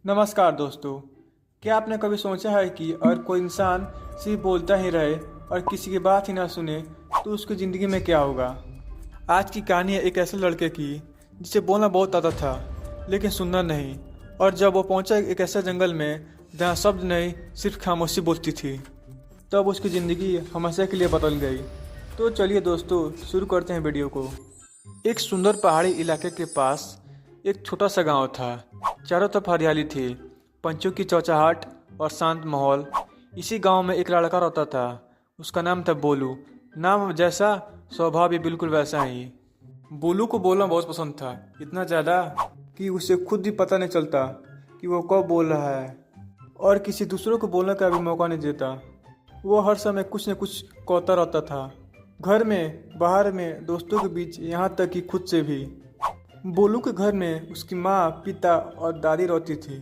नमस्कार दोस्तों। क्या आपने कभी सोचा है कि अगर कोई इंसान सिर्फ बोलता ही रहे और किसी की बात ही ना सुने तो उसकी ज़िंदगी में क्या होगा। आज की कहानी है एक ऐसे लड़के की जिसे बोलना बहुत आता था लेकिन सुनना नहीं। और जब वो पहुंचा एक ऐसे जंगल में जहां शब्द नहीं सिर्फ खामोशी बोलती थी, तब उसकी ज़िंदगी हमेशा के लिए बदल गई। तो चलिए दोस्तों शुरू करते हैं वीडियो को। एक सुंदर पहाड़ी इलाके के पास एक छोटा सा गांव था। चारों तरफ हरियाली थी, पंछियों की चहचहाहट और शांत माहौल। इसी गांव में एक लड़का रहता था। उसका नाम था बोलू। नाम जैसा स्वभाव भी बिल्कुल वैसा ही। बोलू को बोलना बहुत पसंद था, इतना ज़्यादा कि उसे खुद भी पता नहीं चलता कि वो कब बोल रहा है और किसी दूसरों को बोलने का भी मौका नहीं देता। वो हर समय कुछ न कुछ कहता रहता था, घर में, बाहर में, दोस्तों के बीच, यहाँ तक कि खुद से भी। बोलू के घर में उसकी माँ, पिता और दादी रहती थी।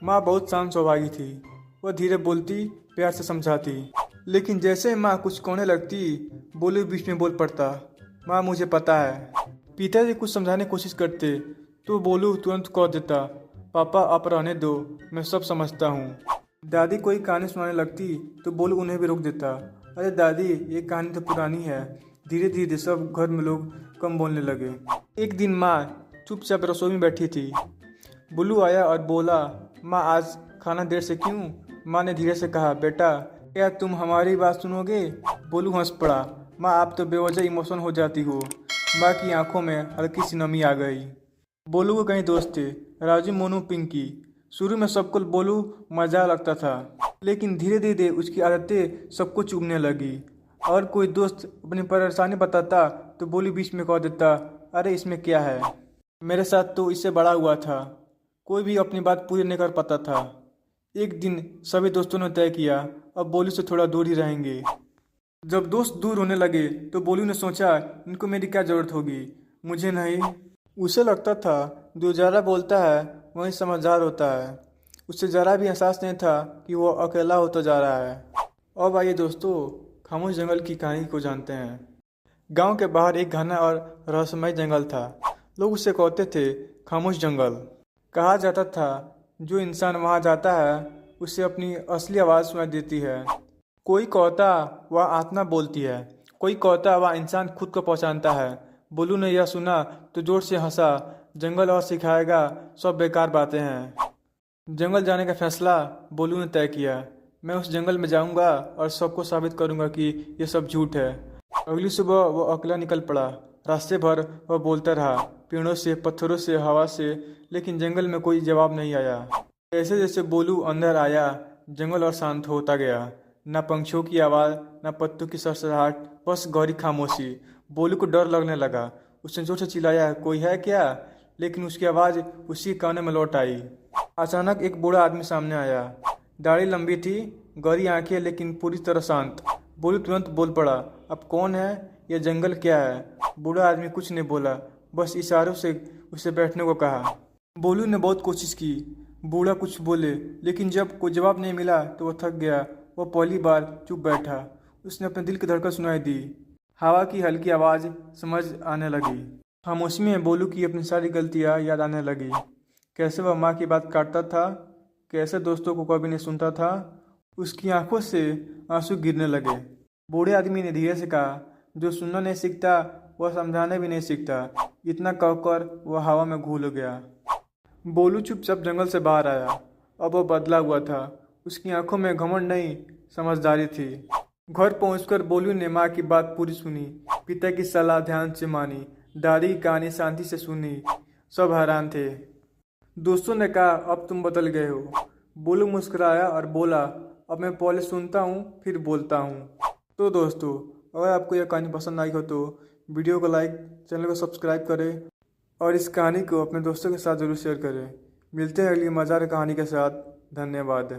माँ बहुत शांत स्वभाव थी। वह धीरे बोलती, प्यार से समझाती, लेकिन जैसे माँ कुछ कहने लगती, बोलू बीच में बोल पड़ता, माँ मुझे पता है। पिताजी कुछ समझाने की कोशिश करते तो बोलू तुरंत कह देता, पापा आप रहने दो, मैं सब समझता हूँ। दादी कोई कहानी सुनाने लगती तो बोलू उन्हें भी रोक देता, अरे दादी ये कहानी तो पुरानी है। धीरे धीरे सब घर में लोग कम बोलने लगे। एक दिन माँ चुपचाप रसोई में बैठी थी। बुल्लू आया और बोला, माँ आज खाना देर से क्यों? माँ ने धीरे से कहा, बेटा क्या तुम हमारी बात सुनोगे? बोलू हंस पड़ा, माँ आप तो बेवजह इमोशन हो जाती हो। माँ की आंखों में हल्की सी नमी आ गई। बोलू के कई दोस्त थे, राजू, मोनू, पिंकी। शुरू में सबको बोलू मजा लगता था, लेकिन धीरे धीरे उसकी आदतें सबको चुभने लगी। और कोई दोस्त अपनी परेशानी बताता तो बोलू बीच में कह देता, अरे इसमें क्या है, मेरे साथ तो इससे बड़ा हुआ था। कोई भी अपनी बात पूरी नहीं कर पाता था। एक दिन सभी दोस्तों ने तय किया अब बोलू से थोड़ा दूर ही रहेंगे। जब दोस्त दूर होने लगे तो बोलू ने सोचा, इनको मेरी क्या ज़रूरत होगी, मुझे नहीं। उसे लगता था जो ज़्यादा बोलता है वही समझदार होता है। उसे ज़रा भी एहसास नहीं था कि वो अकेला होता जा रहा है। अब आइए दोस्तों खामोश जंगल की कहानी को जानते हैं। गांव के बाहर एक घना और रहस्यमय जंगल था। लोग उसे कहते थे खामोश जंगल। कहा जाता था जो इंसान वहां जाता है उसे अपनी असली आवाज़ सुनाई देती है। कोई कहता वह आत्मा बोलती है, कोई कहता वह इंसान खुद को पहचानता है। बोलू ने यह सुना तो जोर से हंसा, जंगल और सिखाएगा सब बेकार बातें हैं। जंगल जाने का फैसला बोलू ने तय किया। मैं उस जंगल में जाऊंगा और सबको साबित करूंगा कि यह सब झूठ है। अगली सुबह वह अकेला निकल पड़ा। रास्ते भर वह बोलता रहा, पेड़ों से, पत्थरों से, हवा से, लेकिन जंगल में कोई जवाब नहीं आया। जैसे जैसे बोलू अंदर आया जंगल और शांत होता गया। न पंछियों की आवाज़, न पत्तों की सरसराहट, बस गहरी खामोशी। बोलू को डर लगने लगा। उसने जोर से चिल्लाया, कोई है क्या? लेकिन उसकी आवाज़ उसी कानों में लौट आई। अचानक एक बूढ़ा आदमी सामने आया। दाढ़ी लंबी थी, गहरी आंखें, लेकिन पूरी तरह शांत। बोलू तुरंत बोल पड़ा, अब कौन है? यह जंगल क्या है? बूढ़ा आदमी कुछ नहीं बोला, बस इशारों से उसे बैठने को कहा। बोलू ने बहुत कोशिश की, बूढ़ा कुछ बोले, लेकिन जब कोई जवाब नहीं मिला तो वह थक गया। वह पहली बार चुप बैठा। उसने अपने दिल की धड़कन सुनाई दी। हवा की हल्की आवाज़ समझ आने लगी। खामोशी में बोलू की अपनी सारी गलतियाँ याद आने लगी। कैसे वह माँ की बात काटता था, कैसे दोस्तों को कभी नहीं सुनता था। उसकी आंखों से आंसू गिरने लगे। बूढ़े आदमी ने धीरे से कहा, जो सुनना नहीं सीखता वह समझाने भी नहीं सीखता। इतना कहकर वह हवा में घुल गया। बोलू चुपचाप जंगल से बाहर आया। अब वह बदला हुआ था। उसकी आंखों में घमंड नहीं, समझदारी थी। घर पहुंचकर बोलू ने माँ की बात पूरी सुनी, पिता की सलाह ध्यान से मानी, दादी की कहानी शांति से सुनी। सब हैरान थे। दोस्तों ने कहा, अब तुम बदल गए हो। बोलू मुस्कुराया और बोला, अब मैं पहले सुनता हूँ फिर बोलता हूँ। तो दोस्तों अगर आपको यह कहानी पसंद आई हो तो वीडियो को लाइक, चैनल को सब्सक्राइब करें और इस कहानी को अपने दोस्तों के साथ ज़रूर शेयर करें। मिलते हैं अगली मज़ेदार कहानी के साथ। धन्यवाद।